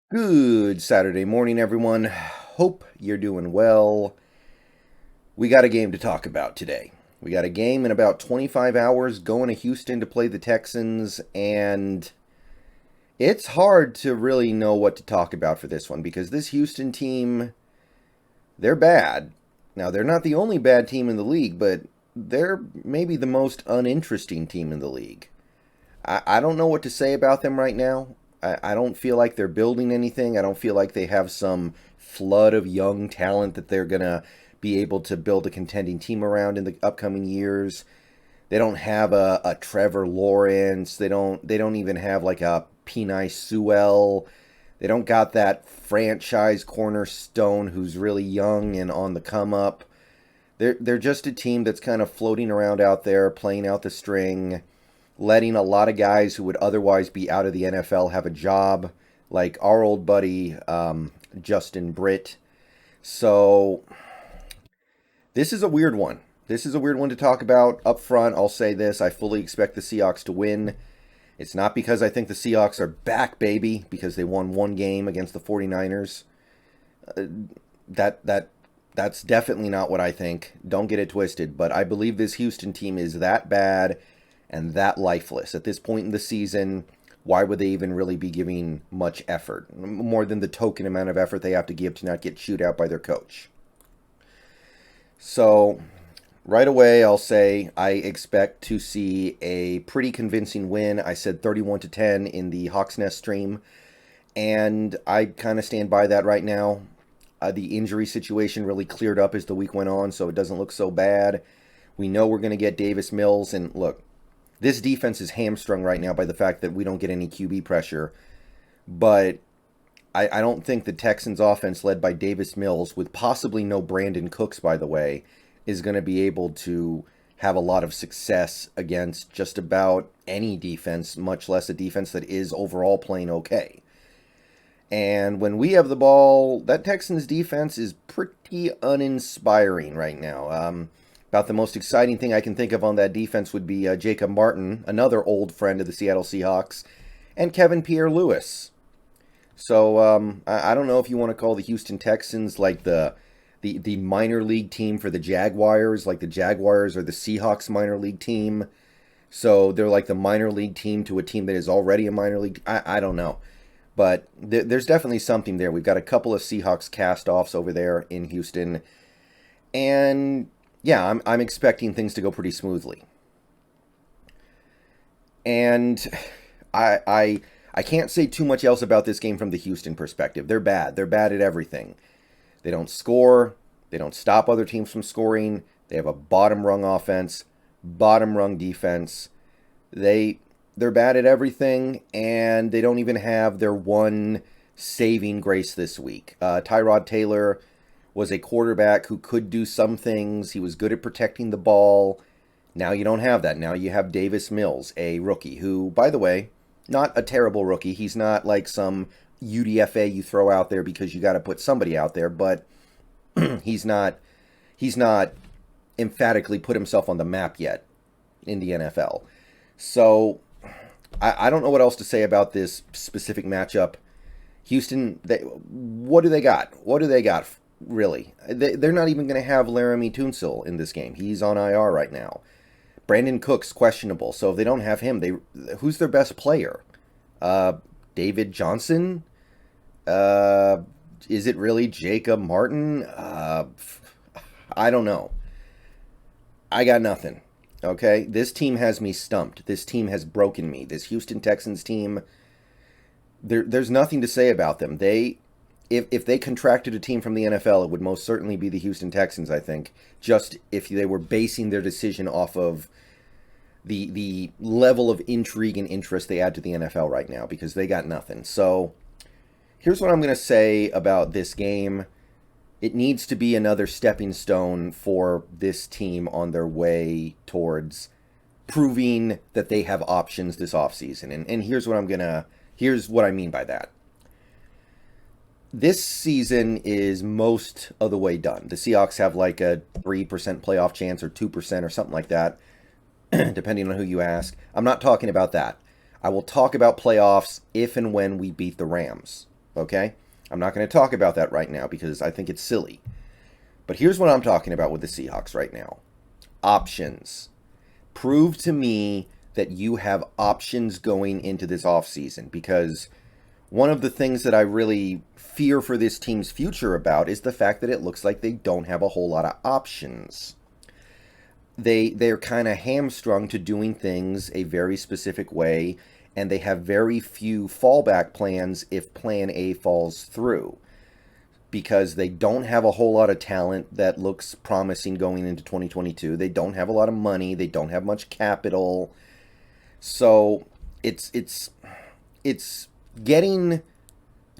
Good Saturday morning, everyone. Hope you're doing well. We got a game to talk about today. We got a game in about 25 hours going to Houston to play the Texans, and it's hard to really know what to talk about for this one because this Houston team, they're bad. Now, they're not the only bad team in the league, but they're maybe the most uninteresting team in the league. I don't know what to say about them right now. I don't feel like they're building anything. I don't feel like they have some flood of young talent that they're going to be able to build a contending team around in the upcoming years. They don't have a Trevor Lawrence. They don't even have like a Penei Sewell. They don't got that franchise cornerstone who's really young and on the come up. They're just a team that's kind of floating around out there, playing out the string, letting a lot of guys who would otherwise be out of the NFL have a job, like our old buddy Justin Britt. So this is a weird one. This is a weird one to talk about up front. I'll say this: I fully expect the Seahawks to win. It's not because I think the Seahawks are back, baby, because they won one game against the 49ers. Uh, that's definitely not what I think. Don't get it twisted. But I believe this Houston team is that bad and that lifeless. At this point in the season, why would they even really be giving much effort? More than the token amount of effort they have to give to not get chewed out by their coach. So, right away, I'll say I expect to see a pretty convincing win. I said 31 to 10 in the Hawks Nest stream, and I kind of stand by that right now. The injury situation really cleared up as the week went on, so it doesn't look so bad. We know we're going to get Davis Mills, and look, this defense is hamstrung right now by the fact that we don't get any QB pressure. But I don't think the Texans offense led by Davis Mills, with possibly no Brandon Cooks, by the way, is going to be able to have a lot of success against just about any defense, much less a defense that is overall playing okay. And when we have the ball, that Texans defense is pretty uninspiring right now. About the most exciting thing I can think of on that defense would be Jacob Martin, another old friend of the Seattle Seahawks, and Kevin Pierre-Louis. So I don't know if you want to call the Houston Texans like the minor league team for the Jaguars, like the Jaguars are the Seahawks minor league team. So they're like the minor league team to a team that is already a minor league. I don't know. But there's definitely something there. We've got a couple of Seahawks cast-offs over there in Houston. And yeah, I'm expecting things to go pretty smoothly. And I can't say too much else about this game from the Houston perspective. They're bad. They're bad at everything. They don't score. They don't stop other teams from scoring. They have a bottom rung offense, bottom rung defense. They're bad at everything, and they don't even have their one saving grace this week. Tyrod Taylor was a quarterback who could do some things. He was good at protecting the ball. Now you don't have that. Now you have Davis Mills, a rookie who, by the way, not a terrible rookie. He's not like some UDFA you throw out there because you got to put somebody out there, but he's not emphatically put himself on the map yet in the NFL. So I don't know what else to say about this specific matchup. Houston, what do they got? What do they got, really? They're not even going to have Laramie Tunsil in this game. He's on IR right now. Brandon Cook's questionable, so if they don't have him, who's their best player? David Johnson? Is it really Jacob Martin? I don't know. I got nothing. Okay, this team has me stumped. This team has broken me. This Houston Texans team, there's nothing to say about them. If they contracted a team from the NFL, it would most certainly be the Houston Texans, I think. Just if they were basing their decision off of the level of intrigue and interest they add to the NFL right now, because they got nothing. So here's what I'm going to say about this game. It needs to be another stepping stone for this team on their way towards proving that they have options this offseason. And here's what I mean by that. This season is most of the way done. The Seahawks have like a 3% playoff chance or 2% or something like that, depending on who you ask. I'm not talking about that. I will talk about playoffs if and when we beat the Rams. okay? I'm not going to talk about that right now because I think it's silly. But here's what I'm talking about with the Seahawks right now. Options. Prove to me that you have options going into this offseason, because one of the things that I really fear for this team's future about is the fact that it looks like they don't have a whole lot of options. They're kind of hamstrung to doing things a very specific way, and they have very few fallback plans if plan A falls through, because they don't have a whole lot of talent that looks promising going into 2022. They don't have a lot of money. They don't have much capital. So it's getting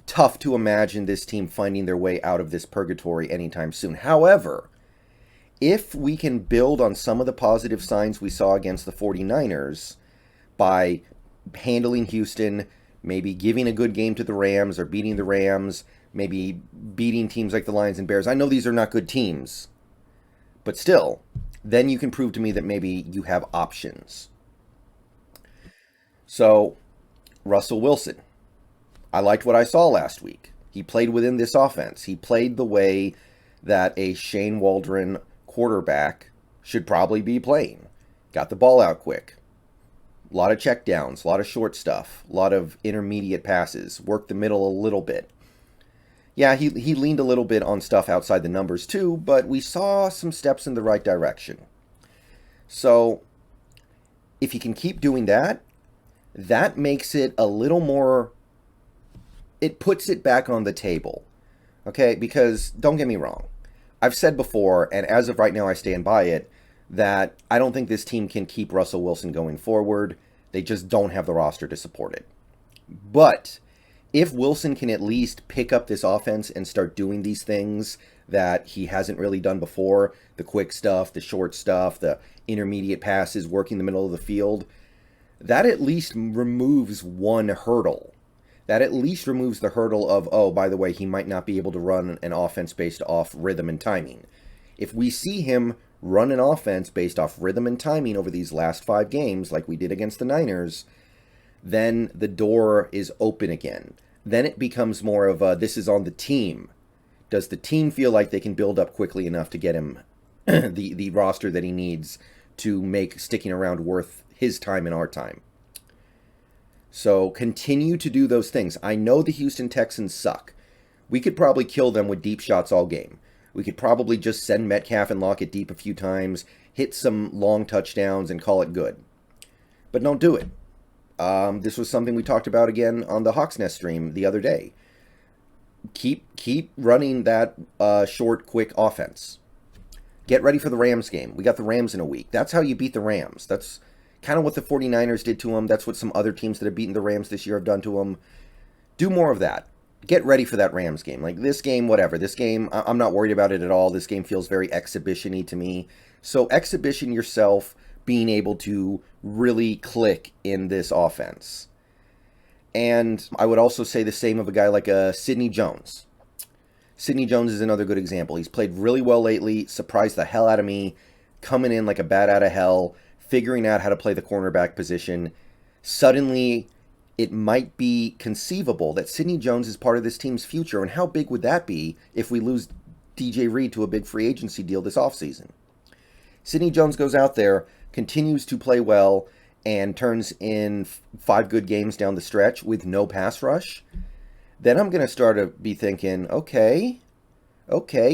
tough to imagine this team finding their way out of this purgatory anytime soon. However, if we can build on some of the positive signs we saw against the 49ers by handling Houston, maybe giving a good game to the Rams or beating the Rams, maybe beating teams like the Lions and Bears. I know these are not good teams, but still, then you can prove to me that maybe you have options. So, Russell Wilson. I liked what I saw last week. He played within this offense. He played the way that a Shane Waldron quarterback should probably be playing. Got the ball out quick. A lot of checkdowns, a lot of short stuff, a lot of intermediate passes, worked the middle a little bit. Yeah, he leaned a little bit on stuff outside the numbers too, but we saw some steps in the right direction. So, if he can keep doing that, that makes it a little more, it puts it back on the table. Okay, because don't get me wrong. I've said before, and as of right now I stand by it, that I don't think this team can keep Russell Wilson going forward. They just don't have the roster to support it. But if Wilson can at least pick up this offense and start doing these things that he hasn't really done before, the quick stuff, the short stuff, the intermediate passes, working the middle of the field, that at least removes one hurdle. That at least removes the hurdle of, oh, by the way, he might not be able to run an offense based off rhythm and timing. If we see him run an offense based off rhythm and timing over these last 5 games, like we did against the Niners, then the door is open again. Then it becomes more of a, this is on the team. Does the team feel like they can build up quickly enough to get him the roster that he needs to make sticking around worth his time and our time? So continue to do those things. I know the Houston Texans suck. We could probably kill them with deep shots all game. We could probably just send Metcalf and Lockett deep a few times, hit some long touchdowns, and call it good. But don't do it. This was something we talked about again on the Hawks Nest stream the other day. Keep running that short, quick offense. Get ready for the Rams game. We got the Rams in a week. That's how you beat the Rams. That's kind of what the 49ers did to them. That's what some other teams that have beaten the Rams this year have done to them. Do more of that. Get ready for that Rams game. Like this game, whatever. This game, I'm not worried about it at all. This game feels very exhibition-y to me. So exhibition yourself being able to really click in this offense. And I would also say the same of a guy like Sidney Jones. Sidney Jones is another good example. He's played really well lately, surprised the hell out of me, coming in like a bat out of hell, figuring out how to play the cornerback position. Suddenly, it might be conceivable that Sidney Jones is part of this team's future. And how big would that be if we lose DJ Reed to a big free agency deal this offseason? Sidney Jones goes out there, continues to play well, and turns in 5 good games down the stretch with no pass rush. Then I'm going to start to be thinking, okay,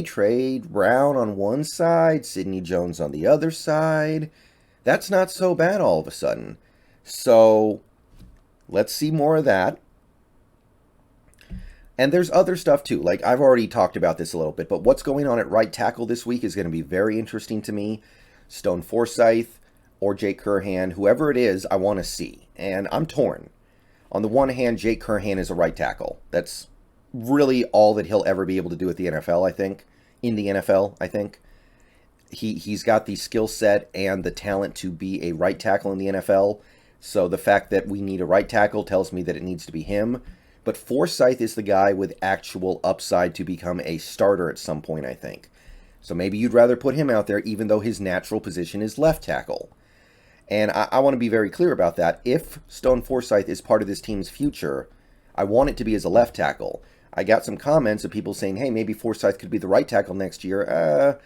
trade Brown on one side, Sidney Jones on the other side. That's not so bad all of a sudden. So let's see more of that. And there's other stuff too. Like I've already talked about this a little bit, but what's going on at right tackle this week is going to be very interesting to me. Stone Forsythe or Jake Curhan, whoever it is, I want to see. And I'm torn. On the one hand, Jake Curhan is a right tackle. That's really all that he'll ever be able to do at the NFL, I think. In the NFL, I think. He's got the skill set and the talent to be a right tackle in the NFL. So the fact that we need a right tackle tells me that it needs to be him. But Forsythe is the guy with actual upside to become a starter at some point, I think. So maybe you'd rather put him out there even though his natural position is left tackle. And I want to be very clear about that. If Stone Forsythe is part of this team's future, I want it to be as a left tackle. I got some comments of people saying, hey, maybe Forsythe could be the right tackle next year.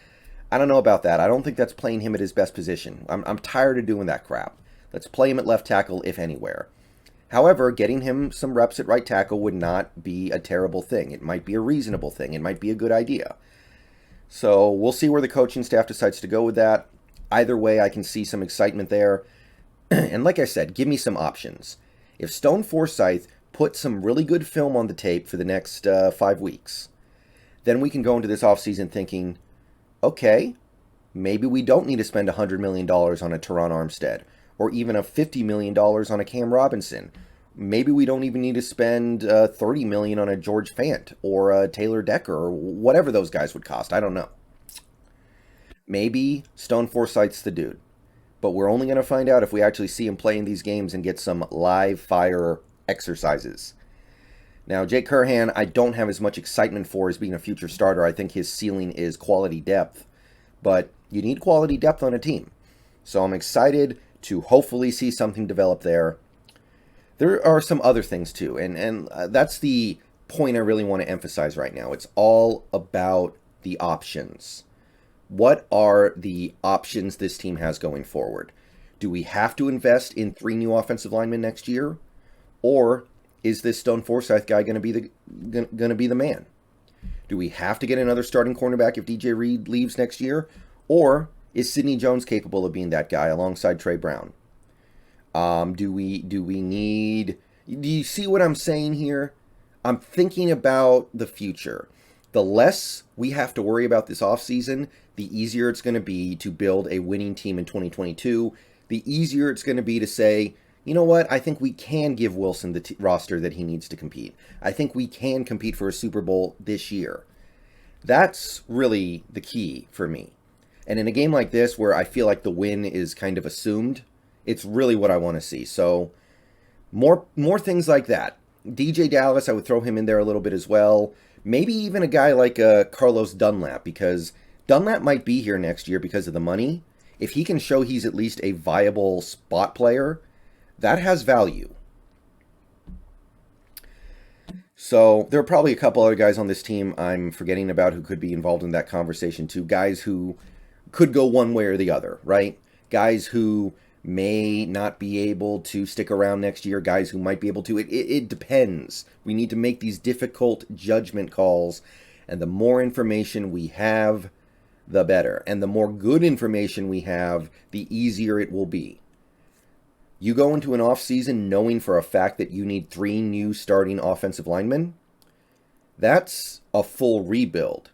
I don't know about that. I don't think that's playing him at his best position. I'm tired of doing that crap. Let's play him at left tackle, if anywhere. However, getting him some reps at right tackle would not be a terrible thing. It might be a reasonable thing. It might be a good idea. So we'll see where the coaching staff decides to go with that. Either way, I can see some excitement there. And like I said, give me some options. If Stone Forsythe put some really good film on the tape for the next 5 weeks, then we can go into this offseason thinking, okay, maybe we don't need to spend $100 million on a Teron Armstead, or even a $50 million on a Cam Robinson. Maybe we don't even need to spend $30 million on a George Fant or a Taylor Decker or whatever those guys would cost. I don't know. Maybe Stone Forsythe's the dude. But we're only going to find out if we actually see him play in these games and get some live fire exercises. Now, Jake Curhan, I don't have as much excitement for as being a future starter. I think his ceiling is quality depth. But you need quality depth on a team. So I'm excited to hopefully see something develop there. There are some other things too, and that's the point I really want to emphasize right now. It's all about the options. What are the options this team has going forward? Do we have to invest in 3 new offensive linemen next year? Or is this Stone Forsythe guy going to be the man? Do we have to get another starting cornerback if DJ Reed leaves next year? Or is Sidney Jones capable of being that guy alongside Trey Brown? Do you see what I'm saying here? I'm thinking about the future. The less we have to worry about this offseason, the easier it's going to be to build a winning team in 2022. The easier it's going to be to say, you know what, I think we can give Wilson the roster that he needs to compete. I think we can compete for a Super Bowl this year. That's really the key for me. And in a game like this, where I feel like the win is kind of assumed, it's really what I want to see. So more things like that. Deejay Dallas, I would throw him in there a little bit as well. Maybe even a guy like Carlos Dunlap, because Dunlap might be here next year because of the money. If he can show he's at least a viable spot player, that has value. So there are probably a couple other guys on this team I'm forgetting about who could be involved in that conversation too. Guys who could go one way or the other, right? Guys who may not be able to stick around next year, guys who might be able to. It depends. We need to make these difficult judgment calls, and the more information we have, the better. And the more good information we have, the easier it will be. You go into an offseason knowing for a fact that you need 3 new starting offensive linemen, that's a full rebuild.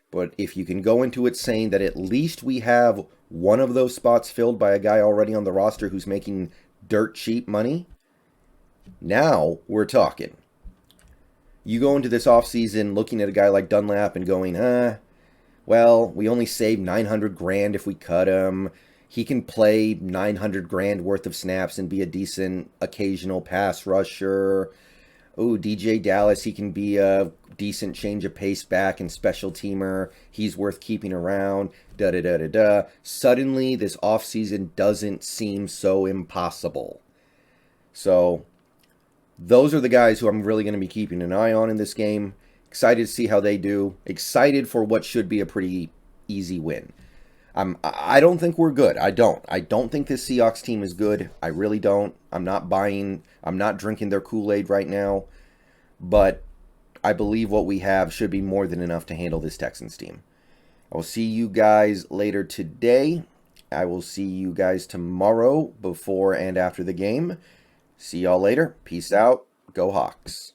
But if you can go into it saying that at least we have one of those spots filled by a guy already on the roster who's making dirt cheap money, now we're talking. You go into this offseason looking at a guy like Dunlap and going, well, we only save $900,000 if we cut him. He can play $900,000 worth of snaps and be a decent occasional pass rusher. Oh, Deejay Dallas, he can be a decent change of pace back and special teamer. He's worth keeping around. Suddenly, this offseason doesn't seem so impossible. So, those are the guys who I'm really going to be keeping an eye on in this game. Excited to see how they do. Excited for what should be a pretty easy win. I don't think we're good. I don't think this Seahawks team is good. I really don't. I'm not drinking their Kool-Aid right now. But I believe what we have should be more than enough to handle this Texans team. I will see you guys later today. I will see you guys tomorrow before and after the game. See y'all later. Peace out. Go Hawks.